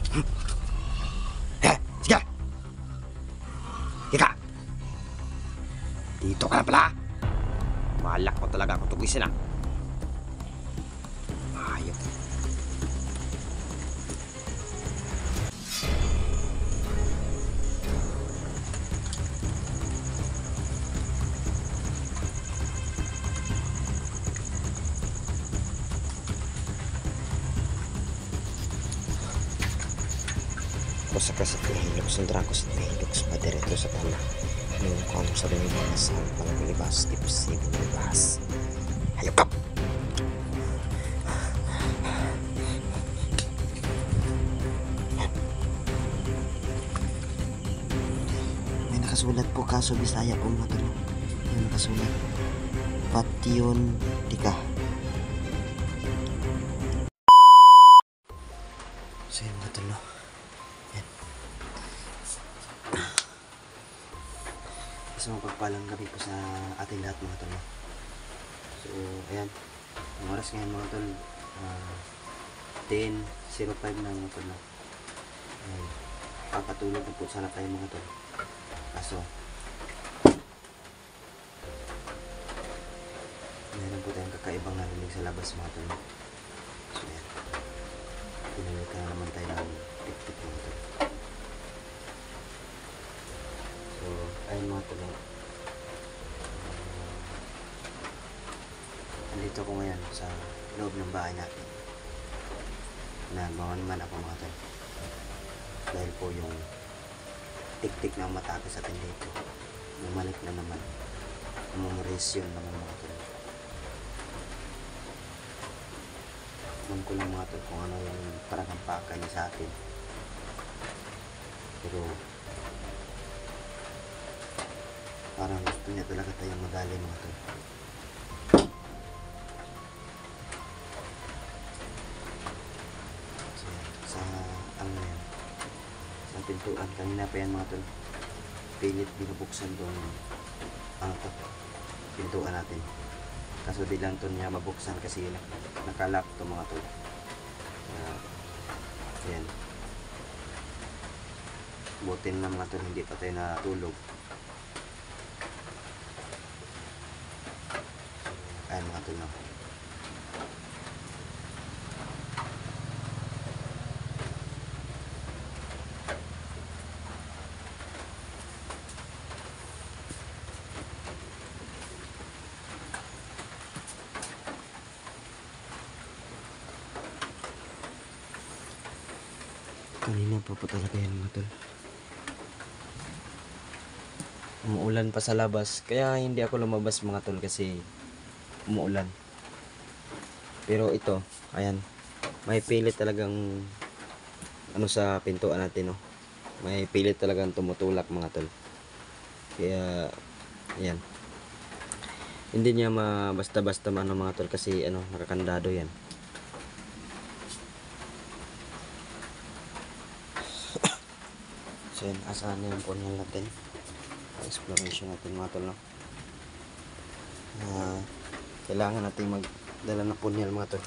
Sige! Ika! Dito ka na pala! Malak mo talaga ako tugisin ah. Ayop. Sa kasat na hilok sundra ko sa hilok sa padereto sa pala yung kung sa lumibas ang panglibas tips yung lumibas hayop ka. May nakasulat po kaso Bisaya po mga tulong yung nakasulat Pation Tika. So yun mga tulong. So magpagpalang gabi po sa ating lahat mga tol. So ayan, ang oras ngayon mga tol 10:05 na mga tol. Papatulog na po sana tayo mga tol. Kaso meron po tayong kakaibang narinig sa labas mga tol. So ayan, pinamit na naman tayo ng tik-tik mga tol. So, ayun mga tol. Nandito ko ngayon sa loob ng bahay natin. Nagmaman ako mga tol. Dahil po yung tik-tik na umatake sa atin dito. Bumalik na naman. Memorization naman mga tol. Alam ko lang mga tol kung ano yung parang paka niya sa atin. Pero parang gusto niya talaga tayong madali mga tol. So, sa ano yan, sa pintuan kanina pa yan mga tol, pilit binubuksan doon ano to, pintuan natin. Kaso di lang to niya mabuksan kasi nakalap to mga tol. Yan, butin na mga tol, hindi pa tayo natulog. Ayan mga tol. Kanina pa po talaga yan mga tol. Umuulan pa sa labas, kaya hindi ako lumabas mga tol kasi umuulan. Pero ito, ayan, may pilit talagang ano sa pintuan natin, no. May pilit talagang tumutulak mga tol. Kaya ayan, hindi niya basta-basta ano mga tol kasi ano, nakakandado yan. So yan, asahan na yung punyal natin, exploration natin mga tol, no. Kailangan natin magdala ng punyal mga tol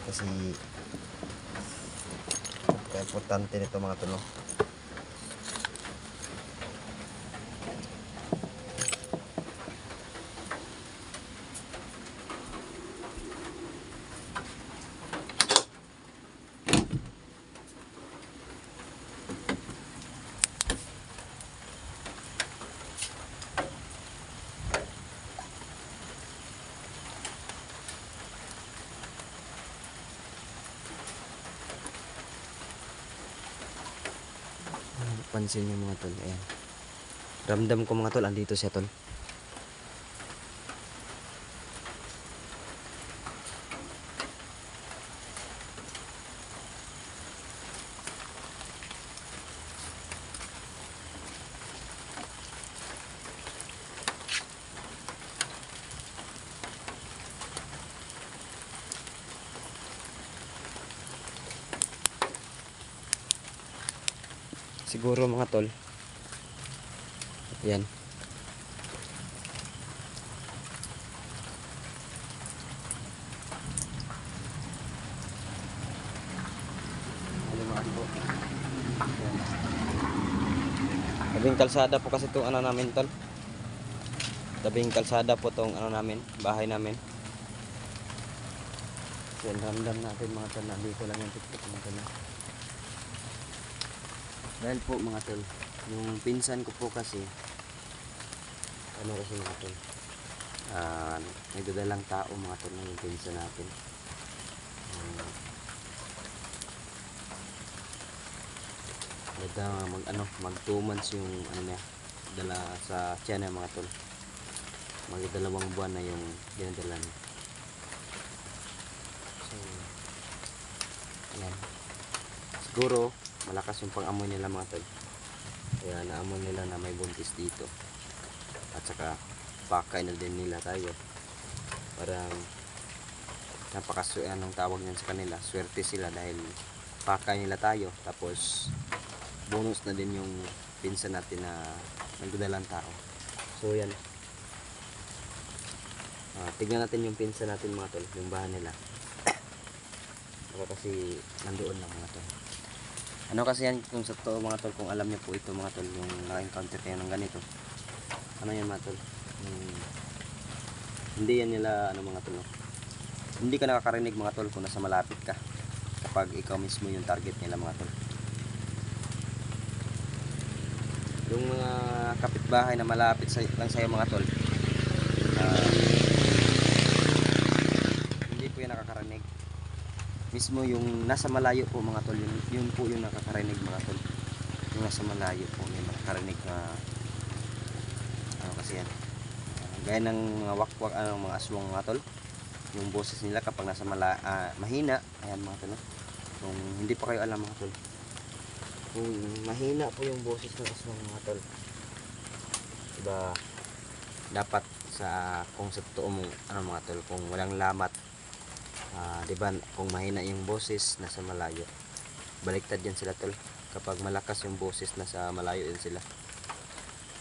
kasi importante nito mga tol, no? Pansin nyo mga tol, ayan. Ramdam ko mga tol, andito siya tol. Siguro mga tol, yan. Tabing kalsada po kasi itong ano namin tol. Tabing kalsada po itong ano namin, bahay namin. So, ramdam natin mga tol, nandito lang yung TikTok mga tol. Dahil po mga tol, yung pinsan ko po kasi, ano kasi mga tol, nagdadalang tao mga tol ng pinsan natin. Mag 2 months yung ano niya, dala sa tiyan niya mga tol. Mag-2 buwan na yung dinadala niya. So, ayan. Siguro, malakas yung pang-amoy nila mga tol. Kaya naamoy nila na may buntis dito. At saka, pakay na din nila tayo. Parang, napakasuyan ang tawag niyan sa kanila. Swerte sila dahil pakay nila tayo. Tapos, bonus na din yung pinsan natin na nagdadalang tao. So, yan. Tignan natin yung pinsan natin mga tol, yung bahan nila. Ako kasi nandoon lang mga tol. Ano kasi yan kung sa totoo mga tol, kung alam niyo po ito mga tol, yung naka-encounter kayo ng ganito. Ano yan mga tol? Hindi yan nila ano mga tol. No? Hindi ka nakakarinig mga tol kung nasa malapit ka. Kapag ikaw mismo yung target nila mga tol. Yung mga kapitbahay na malapit lang sa'yo mga tol, hindi po yan nakakarinig. Mismo yung nasa malayo po mga tol, yun po yung nakakarinig mga tol. Yung nasa malayo po yung nakakarinig na ano kasi yan, gaya ng mga wakwak, mga aswang mga tol. Yung boses nila kapag nasa mahina, ayan mga tol. Kung hindi pa kayo alam mga tol, kung mahina po yung boses ng aswang mga tol, diba, dapat sa kung sa totoo mong ano mga tol, kung walang lamat, diba, kung mahina yung boses nasa malayo, baliktad yan sila tol. Kapag malakas yung boses nasa malayo din sila,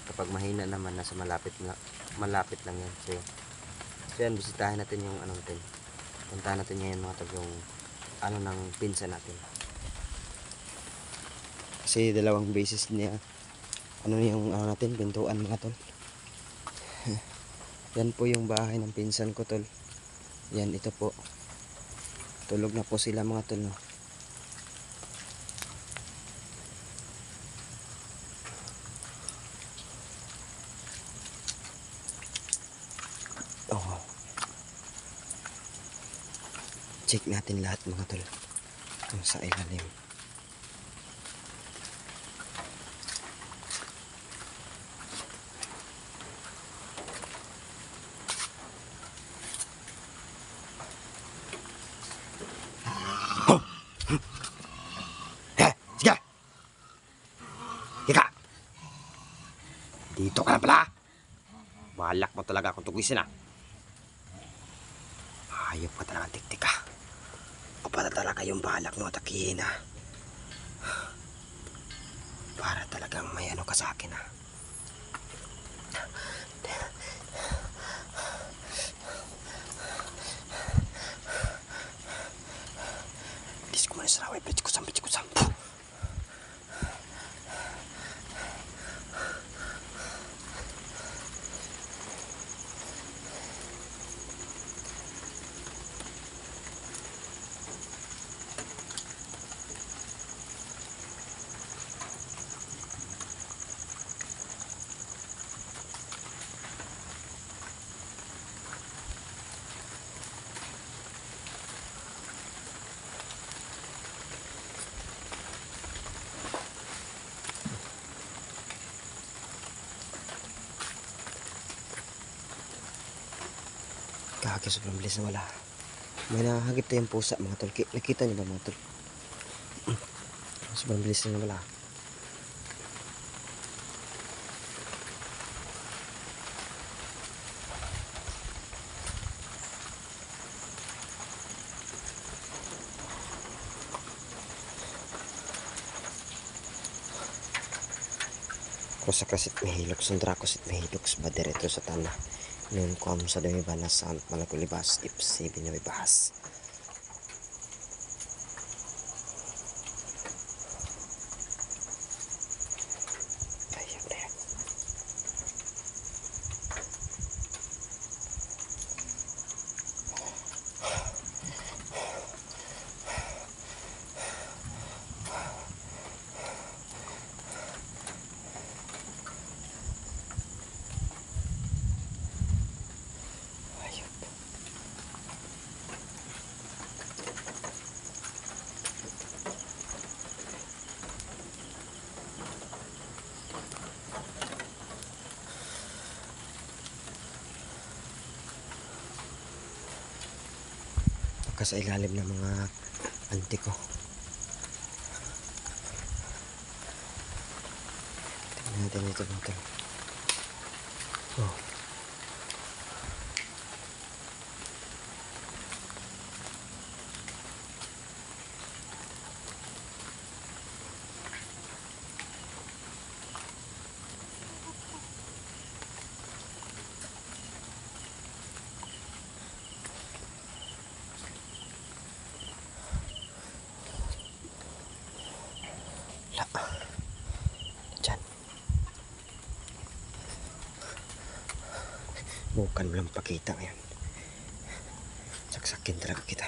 kapag mahina naman nasa malapit lang yan. So yan, bisitahin natin yung ano natin, puntahan natin ngayon mga tol, yung ano ng pinsan natin. Kasi 2 beses niya ano yung ano natin, pintuan mga tol. Yan po yung bahay ng pinsan ko tol. Yan, ito po. Tulog na po sila mga tol. No? Oh. Check natin lahat mga tol. Ito sa ilalim. Sige! Ika! Dito ka na pala! Balak mo talaga akong tugisin ah. Hayop ka talagang tiktik ah. O para talaga yung balak mo atakihin ah. Para talagang may ano ka sa akin ah. Bilis ko muna sa raway. Bilis ko sam. Kaya sobrang bilis na wala. May nahagip tayong pusa mga tol. Nakita niyo ba mga tol? Sobrang bilis na wala. Kosa kasit mahilok sundra kosit mahilok sa diretso sa tanah. Nun ko sa dami banas sa malakulibas ipsi binabibahas. Ayun. baka sa ilalim ng mga anti ko. Tingnan natin ito mga tol. Oh. Diyan. Bukan mo lang pakita ngayon. Saksakin talaga kita.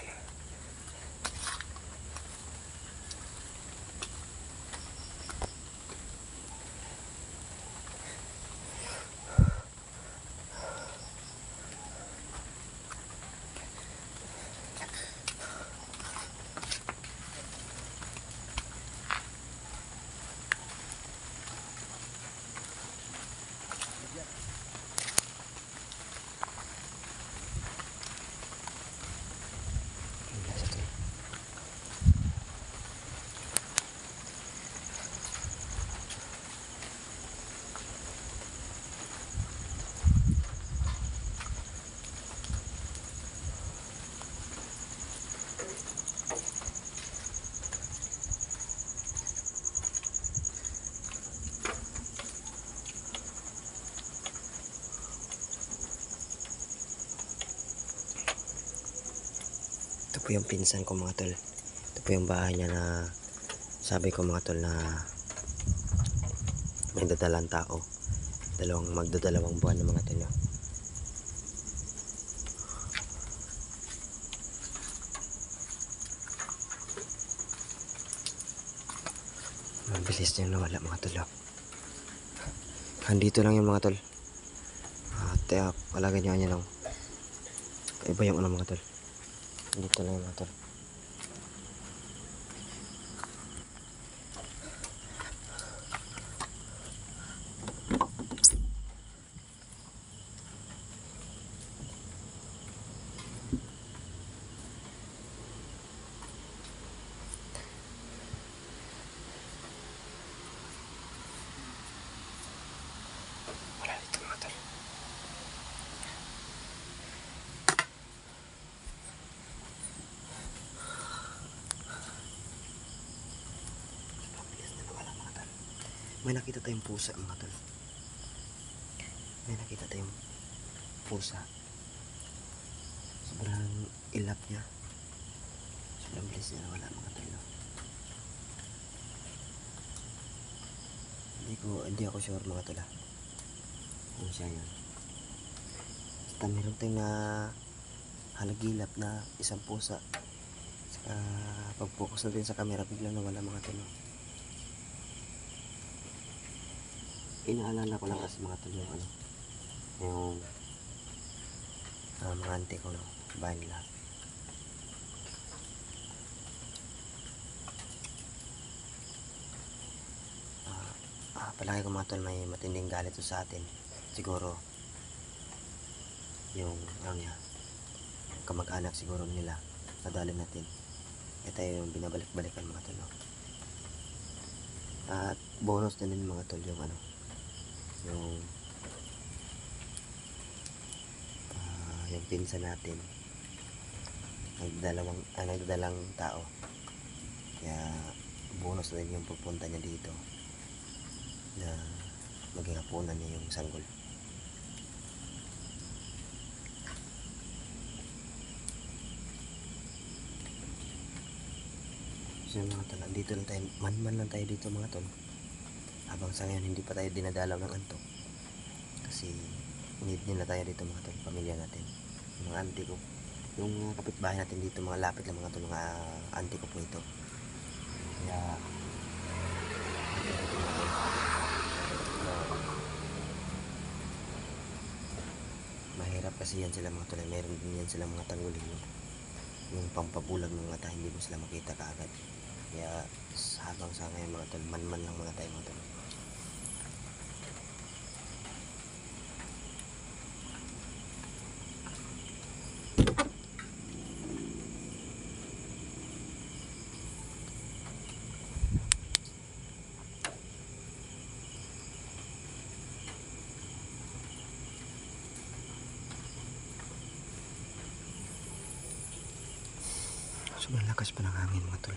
Ito po yung pinsan ko mga tol. Ito po yung bahay niya na sabi ko mga tol na may dadalang tao. Magdadalawang buwan ng mga tol. Mabilis niya nawala mga tol. Andito lang yung mga tol. At palagay niyo lang. Iba yung ano mga tol. Dito lang yung mga tol. Wala dito mga tol. May nakita tayong pusa mga tol. May nakita tayong pusa. Sobrang ilap niya. Sobrang bilis niya nawala mga tol. Hindi ako sure mga tol kung siya yun. Basta meron tayong na halagilap na isang pusa. Saka pag-focus natin sa camera biglang nawala mga tol. Inaalala ko lang kasi mga tol yung mga auntie ko bahay nila. Palagi ko mga tol may matinding galit sa atin. Siguro yung niya kamag-anak siguro nila nadali natin. Ito yung binabalik-balikan mga tol. At bonus na din mga tol yung yung pinsan natin nagdadalang tao, kaya bonus na din yung pupunta niya dito na maging hapunan niya yung sanggol. So mga tol, dito lang tayo, man lang tayo dito mga tol, habang sa ngayon hindi pa tayo dinadalaw ng antok kasi need nila tayo dito mga tol, pamilya natin, mga auntie ko, yung kapitbahay natin dito, mga lapit lang mga tol, mga auntie ko po ito. Kaya mahirap kasi yan sila mga tol, meron din yan sila mga tanggulin yung pampabulag ng mata, hindi mo sila makita kaagad. Kaya habang sa ngayon mga tol, man lang muna tayo mga tol. Sobrang lakas pa ng hangin mga tol.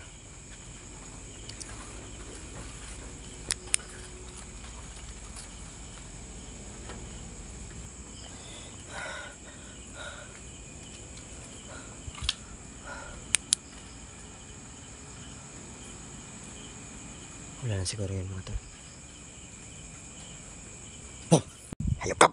Wala na siguro yun mga tol. Oh! Hayop ka!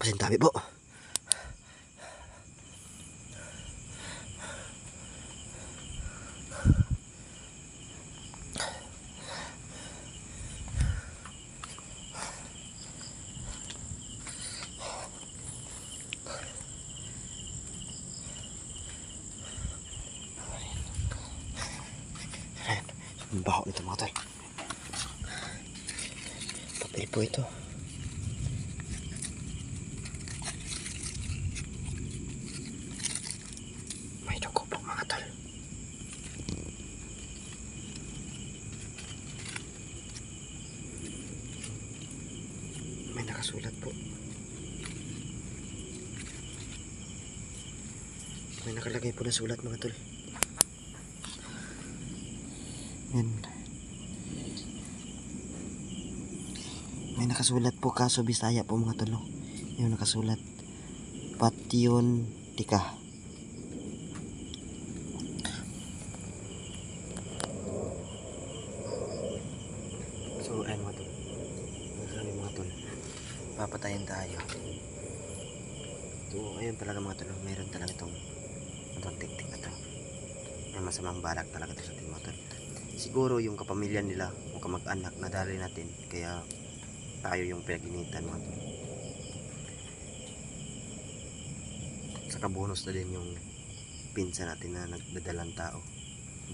Pasintabi po. Ang baho nito mga tol. Papel po ito. May dugo po mga tol. May nakasulat po. May nakalagay po na sulat mga tol. Yan. May nakasulat po kaso Bisaya po mga tol. Yung nakasulat Patyon Tika. So ayun mga tol. Sabi mga tol, papatayin tayo. So ayun talaga mga tol. Meron talaga itong tiktik na to. May masamang balak talaga ito sa ating mga tol. Siguro yung kapamilya nila o kamag-anak na dali natin, kaya tayo yung pinag-initan mga tol. Saka bonus na din yung pinsan natin na nagdadalang tao,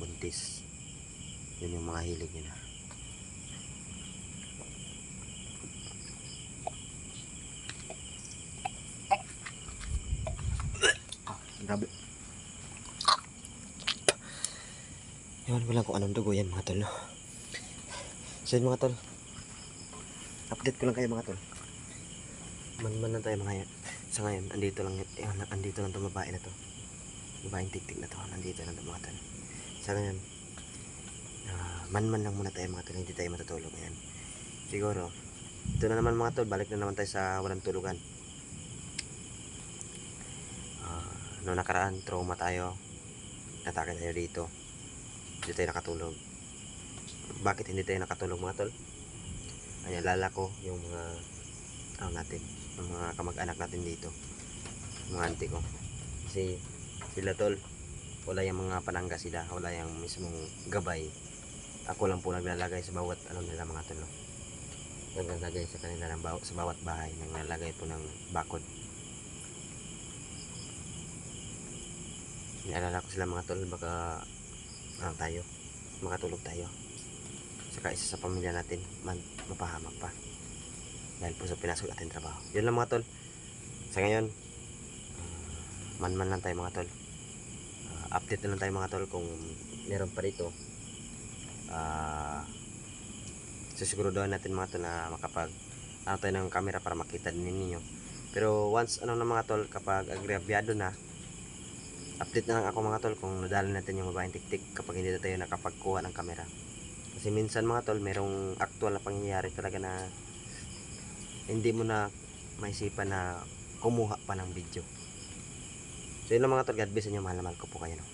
buntis. Yun yung mga hilig nila. Grabe. Ewan ko lang kung anong dugo yan mga tol. So yun mga tol, update ko lang kayo mga tol. Man lang tayo mga yan. Sa ngayon, andito lang itong babae na to. Babaeng tiktik na to. Nandito lang ito mga tol. Sa ngayon, man lang muna tayo mga tol. Hindi tayo matutulog ngayon. Siguro, ito na naman mga tol. Balik na naman tayo sa walang tulugan. Noong nakaraan, trauma tayo. Natake tayo dito. Hindi tayo nakatulog. Bakit hindi tayo nakatulog mga tol? Ay, alala ko yung mga natin, yung mga kamag-anak natin dito, mga auntie ko. Kasi sila tol, wala yung mga panangga sila, wala yung mismong gabay. Ako lang po naglalagay sa bawat nila mga tol. Naglalagay sa kanila sa bawat bahay, naglalagay po ng bakod. Naalala ko sila mga tol, baka tayo makatulog tayo. Saka isa sa pamilya natin mapahamak pa dahil po sa pinasok natin trabaho. Yun lang mga tol. Sa ngayon, man lang tayo mga tol. Update na lang tayo mga tol kung meron pa dito. Susiguraduhan natin mga tol na makapag tayo ng camera para makita din ninyo. Pero once na mga tol, kapag agrabyado na, update na lang ako mga tol kung nadali natin yung babaeng tiktik kapag hindi na tayo nakapagkuha ng camera. Kasi minsan mga tol, merong actual na pangyayari talaga na hindi mo na maisipan na kumuha pa ng video. So yun lang mga tol, God bless inyo, mahal na mahal ko po kayo. No?